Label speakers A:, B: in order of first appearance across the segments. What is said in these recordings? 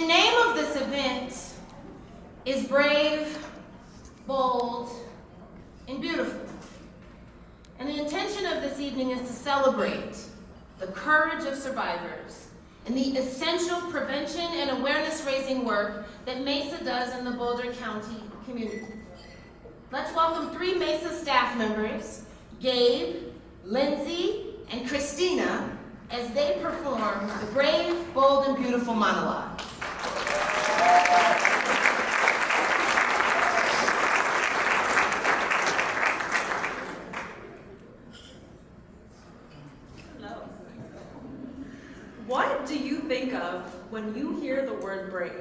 A: The name of this event is Brave, Bold, and Beautiful. And the intention of this evening is to celebrate the courage of survivors and the essential prevention and awareness-raising work that MESA does in the Boulder County community. Let's welcome 3 MESA staff members, Gabe, Lindsay, and Christina, as they perform the Brave, Bold, and Beautiful monologue.
B: Hello. What do you think of when you hear the word brave?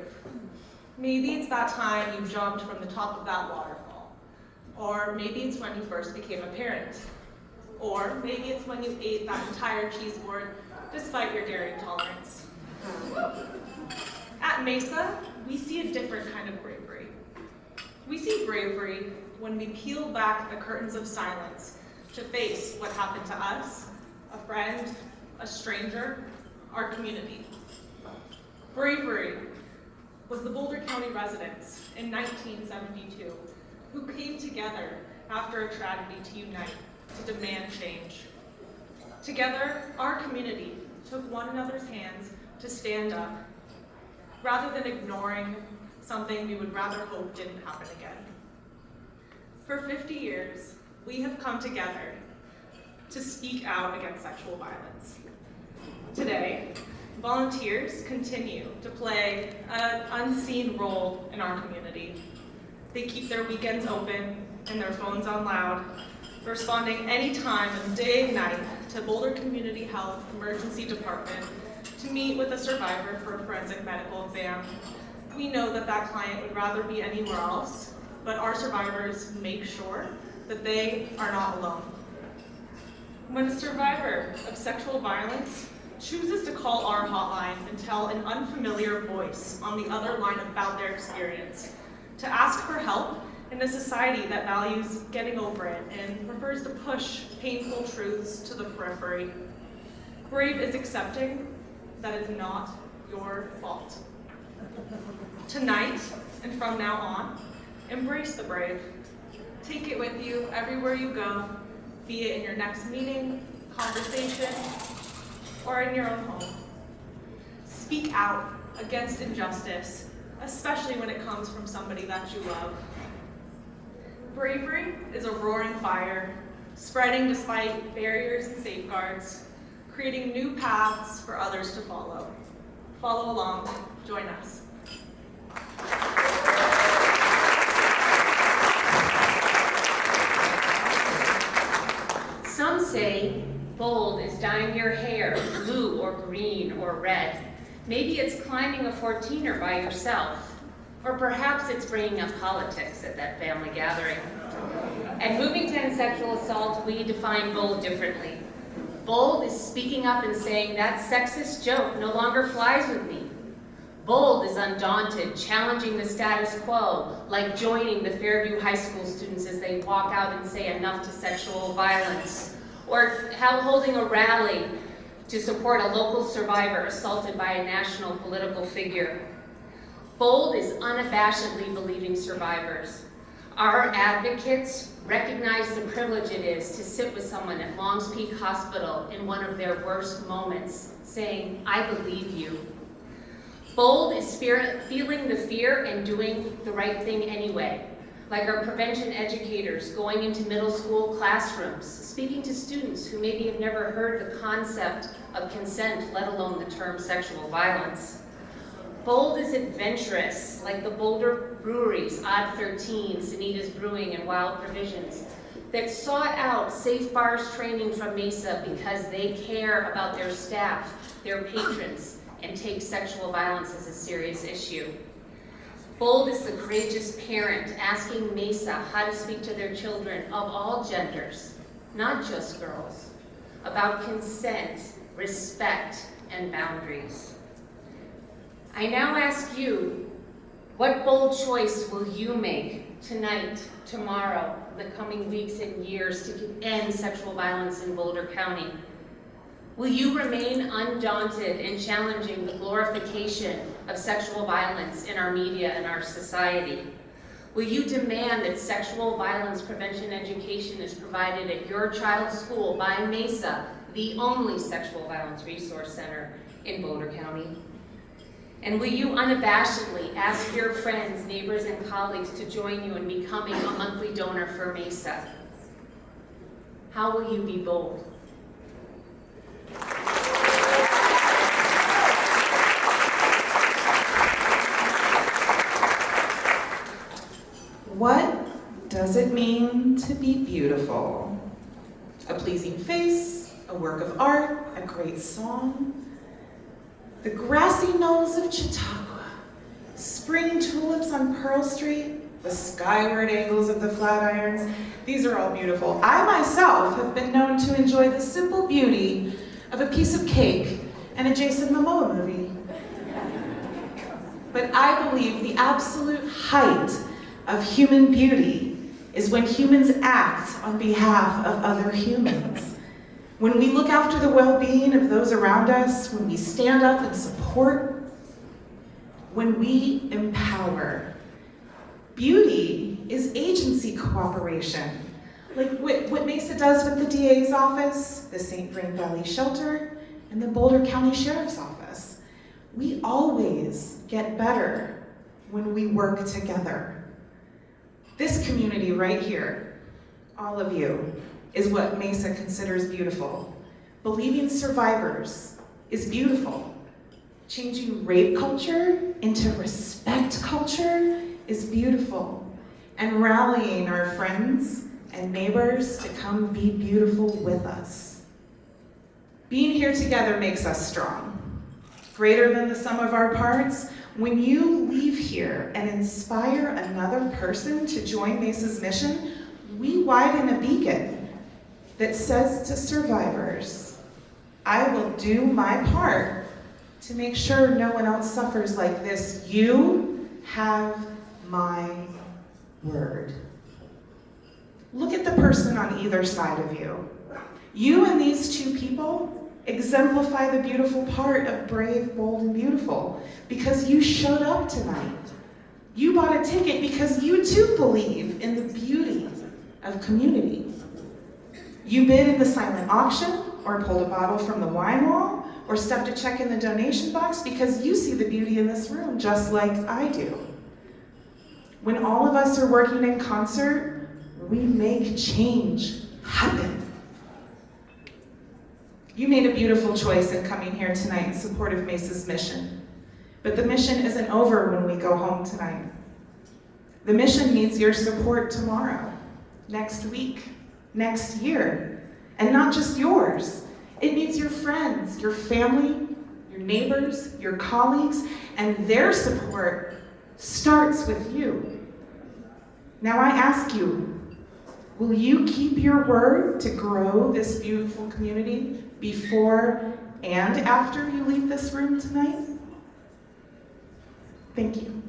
B: Maybe it's that time you jumped from the top of that waterfall. Or maybe it's when you first became a parent. Or maybe it's when you ate that entire cheese board despite your dairy intolerance. At MESA, we see a different kind of bravery. We see bravery when we peel back the curtains of silence to face what happened to us, a friend, a stranger, our community. Bravery was the Boulder County residents in 1972 who came together after a tragedy to unite, to demand change. Together, our community took one another's hands to stand up, rather than ignoring something we would rather hope didn't happen again. For 50 years, we have come together to speak out against sexual violence. Today, volunteers continue to play an unseen role in our community. They keep their weekends open and their phones on loud, responding any time of day and night to Boulder Community Health Emergency Department to meet with a survivor for a forensic medical exam. We know that that client would rather be anywhere else, but our survivors make sure that they are not alone. When a survivor of sexual violence chooses to call our hotline and tell an unfamiliar voice on the other line about their experience, to ask for help in a society that values getting over it and prefers to push painful truths to the periphery, brave is accepting that it's not your fault. Tonight, and from now on, embrace the brave. Take it with you everywhere you go, be it in your next meeting, conversation, or in your own home. Speak out against injustice, especially when it comes from somebody that you love. Bravery is a roaring fire, spreading despite barriers and safeguards, creating new paths for others to follow. Follow along, join us.
C: Some say bold is dyeing your hair blue or green or red. Maybe it's climbing a 14er by yourself. Or perhaps it's bringing up politics at that family gathering. At moving to end sexual assault, we define bold differently. Bold is speaking up and saying that sexist joke no longer flies with me. Bold is undaunted, challenging the status quo, like joining the Fairview High School students as they walk out and say enough to sexual violence. Or holding a rally to support a local survivor assaulted by a national political figure. Bold is unabashedly believing survivors. Our advocates recognize the privilege it is to sit with someone at Longs Peak Hospital in one of their worst moments, saying, "I believe you." Bold is feeling the fear and doing the right thing anyway, like our prevention educators going into middle school classrooms, speaking to students who maybe have never heard the concept of consent, let alone the term sexual violence. Bold is adventurous, like the Boulder breweries, Odd 13, Sunita's Brewing, and Wild Provisions, that sought out safe bars training from MESA because they care about their staff, their patrons, and take sexual violence as a serious issue. Bold is the courageous parent asking MESA how to speak to their children of all genders, not just girls, about consent, respect, and boundaries. I now ask you, what bold choice will you make tonight, tomorrow, the coming weeks and years to end sexual violence in Boulder County? Will you remain undaunted in challenging the glorification of sexual violence in our media and our society? Will you demand that sexual violence prevention education is provided at your child's school by MESA, the only sexual violence resource center in Boulder County? And will you unabashedly ask your friends, neighbors, and colleagues to join you in becoming a monthly donor for MESA? How will you be bold?
D: What does it mean to be beautiful? A pleasing face, a work of art, a great song. The grassy knolls of Chautauqua, spring tulips on Pearl Street, the skyward angles of the Flatirons. These are all beautiful. I myself have been known to enjoy the simple beauty of a piece of cake and a Jason Momoa movie. But I believe the absolute height of human beauty is when humans act on behalf of other humans. When we look after the well-being of those around us, when we stand up and support, when we empower. Beauty is agency cooperation, like what MESA does with the DA's office, the St. Vrain Valley Shelter, and the Boulder County Sheriff's Office. We always get better when we work together. This community right here, all of you, is what MESA considers beautiful. Believing survivors is beautiful. Changing rape culture into respect culture is beautiful. And rallying our friends and neighbors to come be beautiful with us. Being here together makes us strong. Greater than the sum of our parts. When you leave here and inspire another person to join MESA's mission, we widen a beacon that says to survivors, I will do my part to make sure no one else suffers like this. You have my word. Look at the person on either side of you. You and these two people exemplify the beautiful part of brave, bold, and beautiful because you showed up tonight. You bought a ticket because you too believe in the beauty of community. You bid in the silent auction or pulled a bottle from the wine wall or stuffed a check in the donation box because you see the beauty in this room just like I do. When all of us are working in concert, we make change happen. You made a beautiful choice in coming here tonight in support of MESA's mission. But the mission isn't over when we go home tonight. The mission needs your support tomorrow, next week, next year, and not just yours. It needs your friends, your family, your neighbors, your colleagues, and their support starts with you. Now I ask you, will you keep your word to grow this beautiful community before and after you leave this room tonight? Thank you.